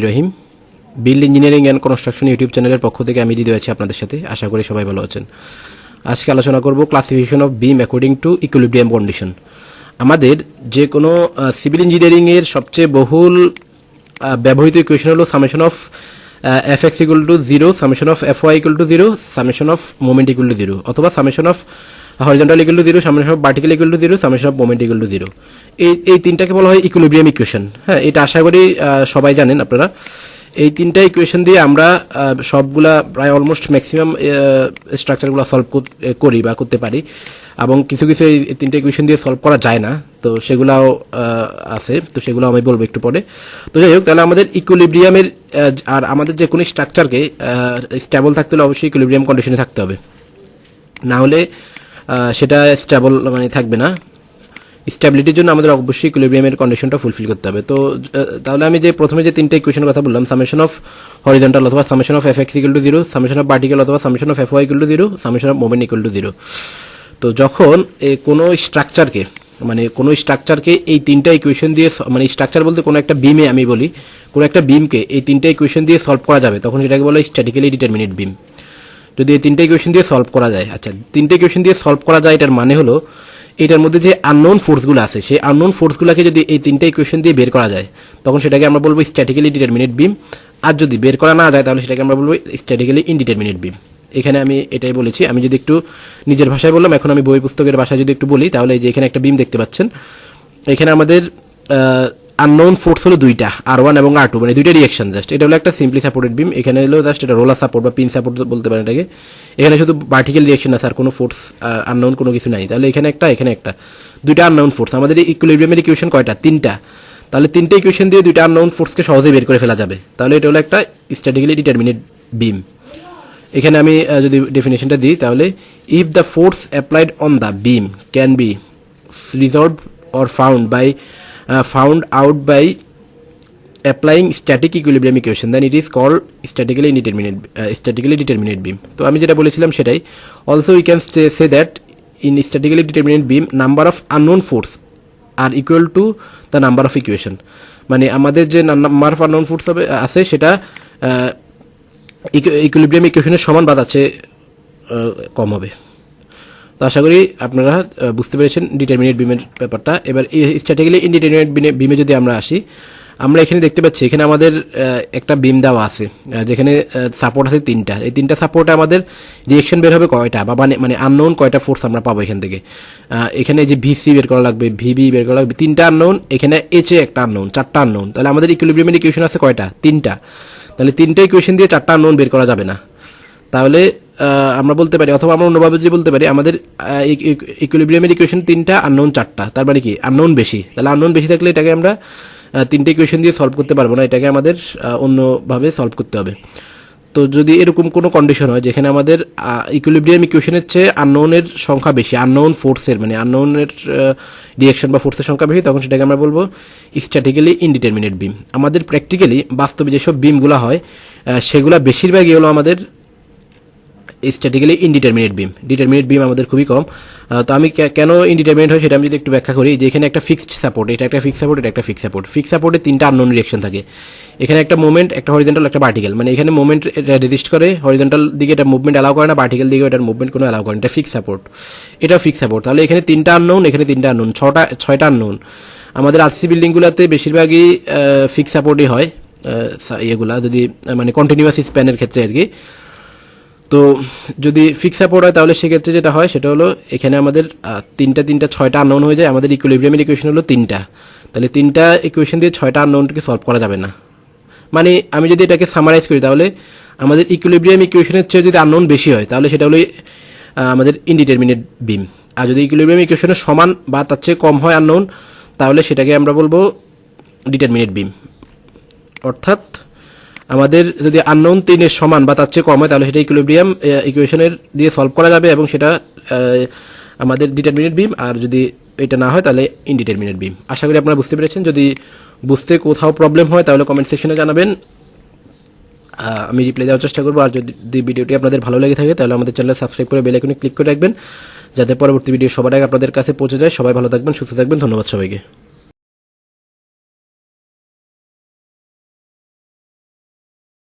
Rahim build engineering and construction YouTube চ্যানেলের পক্ষ থেকে আমি দিদি আছি আপনাদের সাথে। আশা করি সবাই ভালো আছেন। আজকে আলোচনা করব classification of beam according to equilibrium condition. আমাদের যে কোনো সিভিল ইঞ্জিনিয়ারিং এর সবচেয়ে বহুল ব্যবহৃত ইকুয়েশন হলো summation of fx equal to 0, summation of fy equal to 0, summation of moment equal to 0, অথবা summation of horizontal equal to 0, summation of vertical equal to 0, summation of moment equal to 0। এই তিনটাকে বলা হয় equilibrium equation. হ্যাঁ, এটা আশা করি সবাই জানেন আপনারা। এই তিনটা ইকুয়েশন দিয়ে আমরা সবগুলা প্রায় অলমোস্ট ম্যাক্সিমাম স্ট্রাকচারগুলো সলভ করি বা করতে পারি, এবং কিছু কিছু এই তিনটা ইকুয়েশন দিয়ে সলভ করা যায় না, তো সেগুলাও আছে, তো সেগুলো আমি বলবো একটু পরে। তো যাই হোক, তাহলে আমাদের ইকুইলিব্রিয়ামের আর আমাদের যে কোনো স্ট্রাকচারকে স্টেবল থাকতে হলে অবশ্যই ইকুইলিব্রিয়াম কন্ডিশনে থাকতে হবে, না হলে সেটা স্টেবল মানে থাকবে না। স্টেবিলিটির জন্য আমাদের অবশ্যই ইকুইলিব্রিয়ামের কন্ডিশনটা ফুলফিল করতে হবে। তো তাহলে আমি যে প্রথমে যে তিনটা ইকুয়েশনের কথা বললাম, সামেশন অফ হরিজন্টাল অথবা summation of fx equal to 0, summation of vertical অথবা summation of fy equal to 0, summation of moment equal to 0। তো যখন কোনো স্ট্রাকচারকে এই তিনটা ইকুয়েশন দিয়ে, মানে স্ট্রাকচার বলতে কোনো একটা বিমে আমি বলি, কোনো একটা বিমকে এই তিনটা ইকুয়েশন দিয়ে সলভ করা যাবে, তখন সেটাকে বলা হয় স্ট্যাটিক্যালি ডিটারমিনেট বিম। যদি এই তিনটা ইকুয়েশন দিয়ে সলভ করা যায়, আচ্ছা তিনটা ইকুয়েশন দিয়ে সলভ করা যায়, এটার মানে হলো এটার মধ্যে যে আননোন ফোর্সগুলো আছে, সেই আননোন ফোর্সগুলোকে যদি এই তিনটা ইকুয়েশন দিয়ে বের করা যায়, তখন সেটাকে আমরা বলবো স্ট্যাটিক্যালি ডিটারমিনেট বিম। আর যদি বের করা না যায়, তাহলে সেটাকে আমরা বলবো স্ট্যাটিক্যালি ইনডিটারমিনেট বিম। এখানে আমি এটাই বলেছি। আমি যদি একটু নিজের ভাষায় বললাম, এখন আমি বই পুস্তকের ভাষায় যদি একটু বলি, তাহলে এই যে এখানে একটা বিম দেখতে পাচ্ছেন, এখানে আমাদের আননোন ফোর্স হলো দুইটা, R1 এবং R2, মানে দুইটা রিয়েকশন। জাস্ট এটা হলো একটা সিম্পলি সাপোর্টেড বিম। এখানে হলো জাস্ট এটা রোলার সাপোর্ট বা পিন সাপোর্ট বলতে পারেন এটাকে। এখানে শুধু ভার্টিক্যাল রিয়েকশন আছে, আর কোনো ফোর্স আননোন কোনো কিছু নাই। তাহলে এখানে একটা দুইটা আননোন ফোর্স। আমাদের ইকুইলিব্রিয়ামের ইকুয়েশন কয়টা? তিনটা। তাহলে তিনটা ইকুয়েশন দিয়ে দুইটা আননোন ফোর্সকে সহজেই বের করে ফেলা যাবে। তাহলে এটা হলো একটা স্ট্যাটিক্যালি ডিটারমিনেট বিম। এখানে আমি যদি ডেফিনেশনটা দিই, তাহলে if the force applied on the beam can be resolved or found out by applying static equilibrium equation, then it is called statically determinate beam. তো আমি যেটা বলেছিলাম সেটাই। Also we can say that in statically determinate beam number of unknown force are equal to the number of equation, মানে আমাদের যে number of unknown force আছে সেটা ইকুইলিব্রিয়াম ইকুয়েশনের সমান বা তার চেয়ে কম হবে। তো আশা করি আপনারা বুঝতে পেরেছেন ডিটারমিনেট বিমের ব্যাপারটা। এবার স্ট্যাটিক্যালি ইনডিটারমিনেট বিমে যদি আমরা আসি, আমরা এখানে দেখতে পাচ্ছি এখানে আমাদের একটা বিম দেওয়া আছে, যেখানে সাপোর্ট আছে তিনটা। এই তিনটা সাপোর্টে আমাদের রিয়েকশন বের হবে কয়টা, বা মানে আননোন কয়টা ফোর্স আমরা পাবো এখান থেকে। এখানে যে ভিসি বের করা লাগবে, ভিবি বের করা লাগবে, তিনটা আননোন। এখানে এইচে একটা আননোন, চারটা আননোন। তাহলে আমাদের ইকুইলিব্রিয়ামের ইকুয়েশন আছে কয়টা? তিনটা। তাহলে তিনটা ইকুয়েশন দিয়ে চারটা আননোন বের করা যাবে না। তাহলে আমরা বলতে পারি, অথবা আমরা অন্যভাবে যে বলতে পারি, আমাদের ইকুইলিব্রিয়ামের ইকুয়েশন তিনটা, আননোন চারটা। তার মানে কি আননোন বেশি। তাহলে আননোন বেশি থাকলে এটাকে আমরা তিনটা ইকুয়েশন দিয়ে সলভ করতে পারবো না, এটাকে আমাদের অন্যভাবে সলভ করতে হবে। তো যদি এরকম কোনো কন্ডিশন হয় যেখানে আমাদের ইকুইলিব্রিয়াম ইকুয়েশনের চেয়ে আননোনের সংখ্যা বেশি, আননোন ফোর্সের মানে আননোনের রিয়েকশন বা ফোর্সের সংখ্যা বেশি, তখন সেটাকে আমরা বলবো স্ট্যাটিক্যালি ইনডিটারমিনেট বিম। আমাদের প্র্যাকটিক্যালি বাস্তবে যেসব বিমগুলো হয় সেগুলো বেশিরভাগই হলো আমাদের স্ট্যাটিক্যালি ইনডিটারমিনেট বিম। ডিটারমিনেট বিম আমাদের খুবই কম। তো আমি কেন ইনডিটারমিনেট হয় সেটা আমি যদি একটু ব্যাখ্যা করি, যে এখানে একটা ফিক্সড সাপোর্ট, এটা একটা ফিক্সড সাপোর্ট, এটা একটা ফিক্সড সাপোর্ট। ফিক্সড সাপোর্টে তিনটা আননোন রিয়েকশন থাকে। এখানে একটা মোমেন্ট, একটা হরিজন্টাল, একটা ভার্টিক্যাল। মানে এখানে মোমেন্ট এটা রেজিস্ট করে, হরিজন্টাল দিকে এটা মুভমেন্ট অ্যালাউ করে না, ভার্টিক্যাল দিকে এটার মুভমেন্ট কোনো অ্যালাউ করে না। এটা ফিক্সড সাপোর্ট, এটা ফিক্সড সাপোর্ট। তাহলে এখানে তিনটা আননোন, এখানে তিনটা আননোন, ছয়টা আননোন। আমাদের আরসি বিল্ডিংগুলোতে বেশিরভাগই ফিক্সড সাপোর্টই হয়, এগুলা যদি মানে কন্টিনিউয়াস স্প্যানের ক্ষেত্রে আর কি। তো যদি ফিক্স সাপোর্ট হয়, তাহলে সেক্ষেত্রে যেটা হয় সেটা হলো এখানে আমাদের তিনটা ছয়টা আননোন হয়ে যায়। আমাদের ইকুইলিব্রিয়ামের ইকুয়েশন হলো তিনটা। তাহলে তিনটা ইকুয়েশন দিয়ে ছয়টা আননোনকে সলভ করা যাবে না। মানে আমি যদি এটাকে সামারাইজ করি, তাহলে আমাদের ইকুইলিব্রিয়াম ইকুয়েশনের চেয়ে যদি আননোন বেশি হয়, তাহলে সেটা হলো আমাদের ইনডিটারমিনেট বিম। আর যদি ইকুইলিব্রিয়াম ইকুয়েশনের সমান বা তার চেয়ে কম হয় আননোন, তাহলে সেটাকে আমরা বলবো ডিটারমিনেট বিম। অর্থাৎ আমাদের যদি আননোন 3 সমান বা তার চেয়ে কম হয়, তাহলে সেটা ইকুইলিব্রিয়াম ইকুয়েশনের দিয়ে সলভ করা যাবে এবং সেটা আমাদের ডিটারমিনেট বিম। আর যদি এটা না হয়, তাহলে ইনডিটারমিনেট বিম। আশা করি আপনারা বুঝতে পেরেছেন। যদি বুঝতে কোথাও প্রবলেম হয়, তাহলে কমেন্ট সেকশনে জানাবেন, আমি রিপ্লাই দেওয়ার চেষ্টা করবো। আর যদি ভিডিওটি আপনাদের ভালো লেগে থাকে, তাহলে আমাদের চ্যানেল সাবস্ক্রাইব করে বেল আইকনে ক্লিক করে রাখবেন, যাতে পরবর্তী ভিডিও সবার আগে আপনাদের কাছে পৌঁছে যায়। সবাই ভালো থাকবেন, সুস্থ থাকবেন। ধন্যবাদ সবাইকে।